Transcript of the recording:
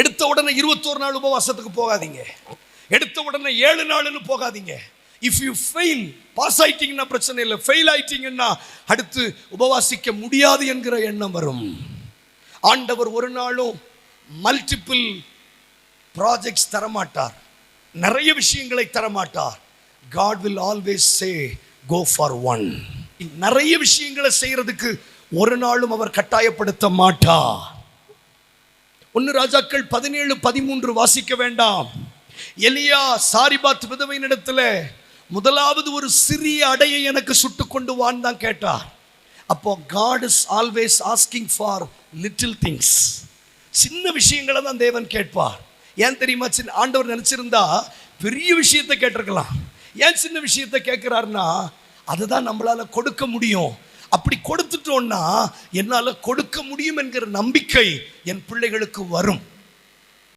எடுத்த உடனே 21 நாள் உபவாசத்துக்கு போகாதீங்க. எடுத்த உடனே 7 நாள்னு போகாதீங்க. இஃப் யூ ஃபெயில், பாஸ் ஆயிட்டீங்கன்னா பிரச்சனை இல்லை, ஃபெயில் ஆயிட்டீங்கன்னா அடுத்து உபவாசிக்க முடியாது என்கிற எண்ணம் வரும். ஆண்டவர் ஒரு நாளும் மல்டிபிள் ப்ராஜெக்ட்ஸ் தரமாட்டார், நிறைய விஷயங்களை தரமாட்டார். God will always say go for one. நிறைய விஷயங்களை செய்யறதுக்கு ஒரு நாளும் அவர் கட்டாயப்படுத்த மாட்டார். 1 ராஜாக்கள் 17-13 வாசிக்க வேண்டாம். எலியா சாரிபாத் விதவையினிடத்துல முதலாவது ஒரு சிறிய அடையை எனக்கு சுட்டு கொண்டு வான்னு தான் கேட்டார். அப்போ God is always asking for little things. சின்ன விஷயங்களை தான் தேவன் கேட்பார். ஏன் தெரியுமா? ஆண்டவர் நினைச்சிருந்தா பெரிய விஷயத்தை கேட்டிருக்கலாம். ஏன் சின்ன விஷயத்தை கேட்கிறாருன்னா அதுதான் நம்மளால கொடுக்க முடியும். அப்படி கொடுத்துட்டோம்னா என்னால் கொடுக்க முடியும் என்கிற நம்பிக்கை என் பிள்ளைகளுக்கு வரும்.